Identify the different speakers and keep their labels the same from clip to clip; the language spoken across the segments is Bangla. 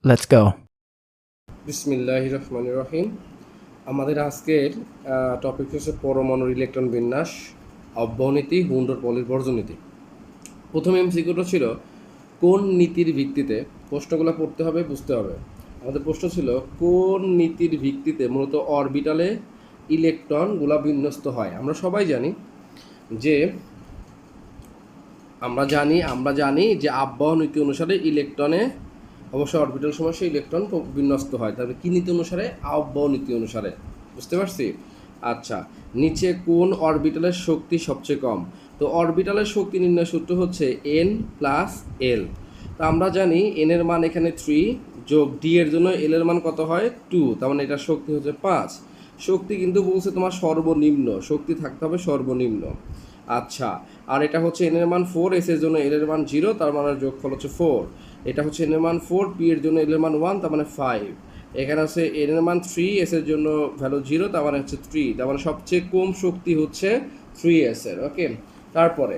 Speaker 1: Let's go.
Speaker 2: বিসমিল্লাহির রহমানির রহিম। আমাদের আজকের টপিক হচ্ছে পরমাণুর ইলেকট্রন বিন্যাস, অব্যবনীতি, হুন্ডোর পলির বর্জনীতি। প্রথম এমসিকিউটা ছিল কোন নীতির ভিত্তিতে, প্রশ্নগুলো পড়তে হবে, বুঝতে হবে। আমাদের প্রশ্ন ছিল কোন নীতির ভিত্তিতে মূলত অরবিটালে ইলেকট্রনগুলো বিন্যস্ত হয়। আমরা সবাই জানি যে আমরা জানি যে আবহাওয়া নীতি অনুসারে ইলেকট্রনে অবশ্যই অরবিটাল সমস্যা ইলেকট্রন বিন্যস্ত হয়। তবে কী নীতি অনুসারে? আবহাওয়া নীতি অনুসারে। বুঝতে পারছি? আচ্ছা, নিচে কোন অরবিটালের শক্তি সবচেয়ে কম? তো অরবিটালের শক্তি নির্ণয় সূত্র হচ্ছে n প্লাস এল। তো আমরা জানি n এর মান এখানে 3 যোগ ডি এর জন্য এল এর মান কত হয় 2, তার মানে এটার শক্তি হচ্ছে 5। শক্তি কিন্তু বলছে তোমার সর্বনিম্ন শক্তি থাকতে হবে, সর্বনিম্ন। আচ্ছা, আর এটা হচ্ছে এন এর মান 4, এস এর জন্য এল এর মান 0, তার মানে যোগফল হচ্ছে 4। এটা হচ্ছে এন এর মান 4, পি এর জন্য এল এর মান 1, তার মানে 5। এখানে আছে এন এর মান 3, এস এর জন্য ভ্যালু 0, তার মানে হচ্ছে 3, তার মানে সবচেয়ে কম শক্তি হচ্ছে 3s এর। ওকে, তারপরে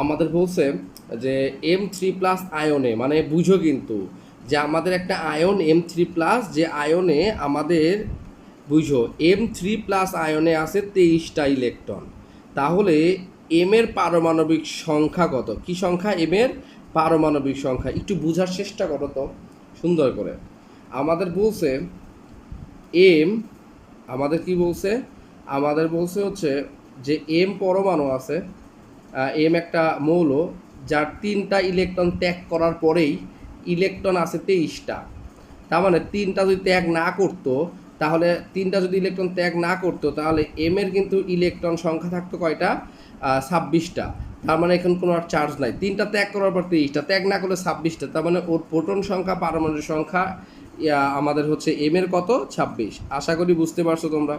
Speaker 2: আমাদের বলছে যে M3+ আয়নে, মানে বুঝো কিন্তু যে আমাদের একটা আয়ন M3+, যে আয়নে আমাদের বুঝো M3+ আয়নে আছে 23টা ইলেকট্রন। তাহলে এম এর পারমাণবিক সংখ্যা কত? কি সংখ্যা? এম এর পারমাণবিক সংখ্যা। একটু বোঝার চেষ্টা করো তো সুন্দর করে। আমাদের বলছে এম, আমাদের কি বলছে? আমাদের বলছে হচ্ছে যে এম পরমাণু আছে, এম একটা মৌল যার 3টা ইলেকট্রন ত্যাগ করার পরেই ইলেকট্রন আছে 23টা। তার মানে 3টা যদি ত্যাগ না করতো, তাহলে 3টা যদি ইলেকট্রন ত্যাগ না করতো, তাহলে এম এর কিন্তু ইলেকট্রন সংখ্যা থাকতো কয়টা? 26টা। তার মানে এখন কোনো আর চার্জ নাই। 3টা ত্যাগ করার পর 23টা, ত্যাগ না করলে 26টা, তার মানে ওর প্রোটন সংখ্যা, পারমাণবিক সংখ্যা আমাদের হচ্ছে এম এর কত? 26। আশা করি বুঝতে পারছো তোমরা।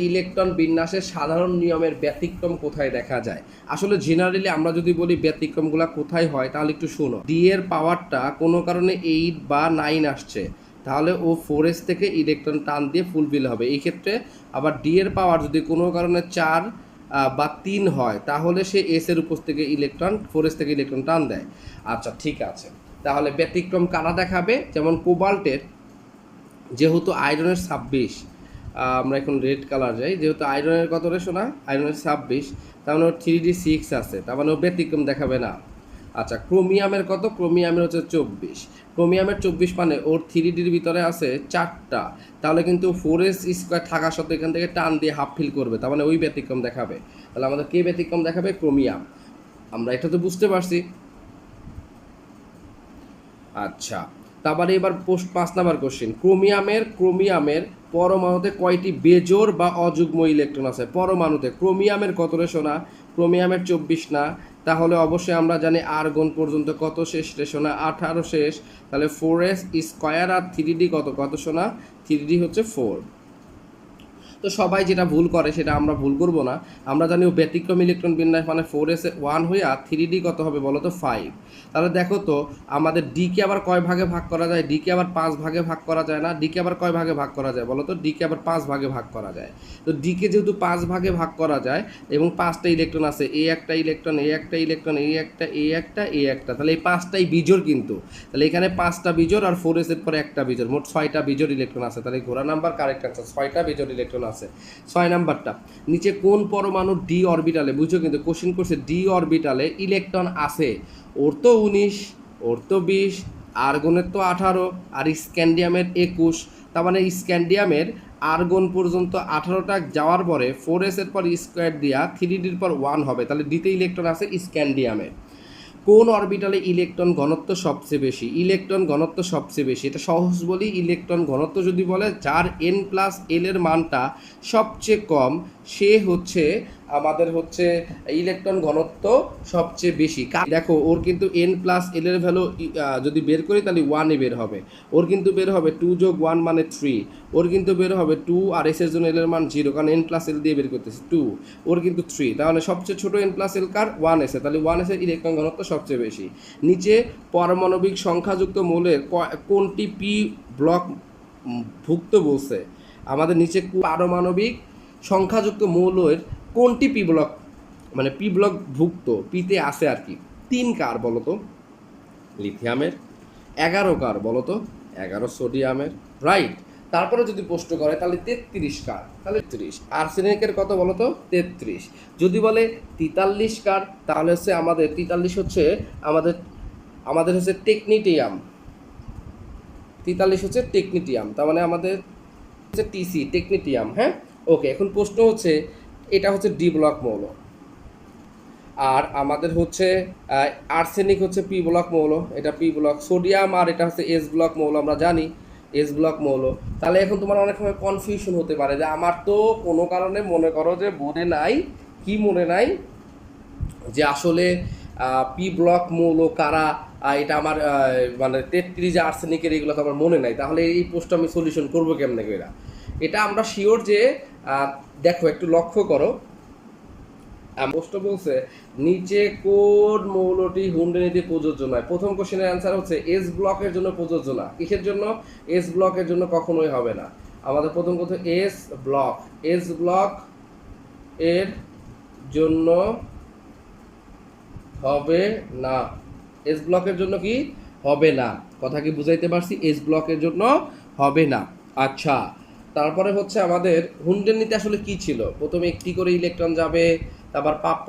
Speaker 2: ইলেকট্রন বিন্যাসের সাধারণ নিয়মের ব্যতিক্রম কোথায় দেখা যায়? আসলে জেনারেলি আমরা যদি বলি ব্যতিক্রমগুলো কোথায় হয়, তাহলে একটু শোনো। ডি এর পাওয়ারটা কোনো কারণে 8 বা 9 আসছে, তাহলে ও 4s থেকে ইলেকট্রন টান দিয়ে ফুলফিল হবে। এই ক্ষেত্রে আবার ডি এর পাওয়ার যদি কোনো কারণে 4 বা 3 হয়, তাহলে সে এস এর উপর থেকে ইলেকট্রন, 4s থেকে ইলেকট্রন টান দেয়। আচ্ছা, ঠিক আছে। তাহলে ব্যতিক্রম কারা দেখাবে? যেমন কোবাল্টের, যেহেতু আয়রনের 26, আমরা এখন রেড কালার যাই, যেহেতু আয়রনের কত রে শোনা? আয়রনের 26, তার মানে ওর 3d6 আছে, তার মানে ও ব্যতিক্রম দেখাবে না। আচ্ছা, ক্রোমিয়ামের কত? ক্রোমিয়ামের হচ্ছে 24। ক্রোমিয়ামের 24 মানে ওর 3ডির ভিতরে আছে 4টা, তাহলে কিন্তু 4s² থাকা সত্ত্বেও এখান থেকে টান দিয়ে হাফ ফিল করবে, তার মানে ওই ব্যতিক্রম দেখাবে। তাহলে আমাদের কে ব্যতিক্রম দেখাবে? ক্রোমিয়াম। আমরা এটা তো বুঝতে পারছি। আচ্ছা, তারপরে এবার 5 নাম্বার কোশ্চেন। ক্রোমিয়ামের পরমাণুতে কয়টি বেজোড় বা অযুগ্ম ইলেকট্রন আছে? পরমাণুতে ক্রোমিয়ামের কত রে শোনা? ক্রোমিয়ামের 24 না? তাহলে অবশ্যই আমরা জানি আর্গন পর্যন্ত কত শেষ রে শোনা? 18 শেষ। তাহলে 4s², আর 3d কত? কত শোনা? 3d হচ্ছে 4। তো সবাই যেটা ভুল করে সেটা আমরা ভুল করব না। আমরা জানি ও ব্যতিক্রম ইলেকট্রন বিন্যাস মানে 4s 1 হয়ে, আর 3d কত হবে বলো তো? 5। তাহলে দেখো তো আমাদের ডিকে আবার কয় ভাগে ভাগ করা যায়? ডিকে আবার 5 ভাগে ভাগ করা যায় না? ডিকে আবার কয় ভাগে ভাগ করা যায় বলো তো? ডিকে আবার 5 ভাগে ভাগ করা যায়। তো ডিকে যেহেতু 5 ভাগে ভাগ করা যায় এবং 5টা ইলেকট্রন আছে, এ একটা ইলেকট্রন, এ একটা ইলেকট্রন, এ একটা, এ একটা, এ একটা, তাহলে এই 5টাই বিজোড় কিন্তু। তাহলে এখানে 5টা বিজোড় আর 4s এর পরে একটা বিজোড়, মোট 6টা বিজোড় ইলেকট্রন আছে। তাহলে ঘোড়া নাম্বার কারেক্ট অ্যান্সার, 6টা বিজোড় ইলেকট্রন আছে। 6 নাম্বারটা, নিচে কোন পরমাণু ডি অরবিটালে, বুঝো কিন্তু কোশ্চেন করছে, ডি অরবিটালে ইলেকট্রন আছে? ওর তো 19, ওর তো 20, আর্গনের তো 18, আর স্ক্যান্ডিয়ামের 21। তার মানে স্ক্যান্ডিয়ামের আর্গন পর্যন্ত 18টা যাওয়ার পরে 4s এর পর স্কোয়ার দিয়া 3dর পর 1 হবে, তাহলে ডিতে ইলেকট্রন আছে স্ক্যান্ডিয়ামে। কোন অরবিটালে ইলেকট্রন ঘনত্ব সবচেয়ে বেশি? ইলেকট্রন ঘনত্ব সবচেয়ে বেশি, এটা সহজ বলি। ইলেকট্রন ঘনত্ব যদি বলে, যার n+l এর মানটা সবচেয়ে কম, সে হচ্ছে আমাদের হচ্ছে ইলেকট্রন ঘনত্ব সবচেয়ে বেশি। দেখো ওর কিন্তু n+l এর ভ্যালু যদি বের করি তাহলে 1-এ বের হবে। ওর কিন্তু বের হবে 2 যোগ 1 মানে 3। ওর কিন্তু বের হবে 2, আর এস এর জন্য এল এর মান 0, কারণ n+l দিয়ে বের করতেছি 2। ওর কিন্তু 3, তাহলে সবচেয়ে ছোট n+l কার? 1s এ, তাহলে 1s এর ইলেকট্রন ঘনত্ব সবচেয়ে বেশি। নিচে পারমাণবিক সংখ্যাযুক্ত মৌলের কোনটি পি ব্লক ভুক্ত বলছে? আমাদের নিচে পারমাণবিক সংখ্যাযুক্ত মৌলের কোনটি পি ব্লক, মানে পি ব্লক ভুক্ত, পিতে আছে আর কি? 3 কার বলো তো? লিথিয়ামের, 11 কার বলো তো? 11 সোডিয়ামের, রাইট। তারপরে যদি প্রশ্ন করে তাহলে 33 কার, তাহলে 30। আর্সেনিকের কত বলো তো? 33। যদি বলে 43 কার, তাহলে হচ্ছে আমাদের 43 হচ্ছে আমাদের আমাদের হচ্ছে টেকনিটিয়াম। 43 হচ্ছে টেকনিটিয়াম, তার মানে আমাদের হচ্ছে টিসি, টেকনিটিয়াম। হ্যাঁ, ওকে। এখন প্রশ্ন হচ্ছে এটা হচ্ছে ডি ব্লক মৌল, আর আমাদের হচ্ছে আর্সেনিক হচ্ছে পি ব্লক মৌল, এটা পি ব্লক। সোডিয়াম আর এটা হচ্ছে এস ব্লক মৌল, আমরা জানি এস ব্লক মৌল। তাহলে এখন তোমার অনেক সময় কনফিউশন হতে পারে যে আমার তো কোনো কারণে মনে করো যে মনে নাই, কি মনে নাই যে আসলে পি ব্লক মৌল কারা, এটা আমার মানে 33 যে আর্সেনিকের, এগুলো তো আমার মনে নাই। তাহলে এই প্রশ্ন আমি সলিউশন করবো কেমনে করে? এটা আমরা শিওর যে দেখো একটু লক্ষ্য করো, প্রশ্ন বলছে নিচে কোন মৌলটি হুন্ডি নীতি প্রযোজ্য নয়। প্রথম কোশ্চেনের অ্যান্সার হচ্ছে এস ব্লকের জন্য প্রযোজ্য না। কিসের জন্য? এস ব্লকের জন্য কখনোই হবে না। আমাদের প্রথম কথা এস ব্লক, এস ব্লক এর জন্য হবে না। এস ব্লকের জন্য কি হবে না? কথা কি বুঝাইতে পারছি? এস ব্লকের জন্য হবে না। আচ্ছা, তারপরে হচ্ছে আমাদের হুন্ডের নীতি আসলে কি ছিল? প্রথমে একটি করে ইলেকট্রন যাবে, তারপর প্রাপ্য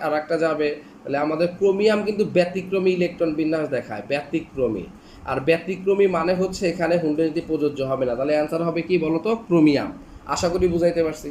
Speaker 2: আর একটা যাবে। তাহলে আমাদের ক্রোমিয়াম কিন্তু ব্যতিক্রমী ইলেকট্রন বিন্যাস দেখায়, ব্যতিক্রমী। আর ব্যতিক্রমী মানে হচ্ছে এখানে হুন্ডের নীতি প্রযোজ্য হবে না। তাহলে অ্যান্সার হবে কি বলতো? ক্রোমিয়াম। আশা করি বুঝাইতে পারছি।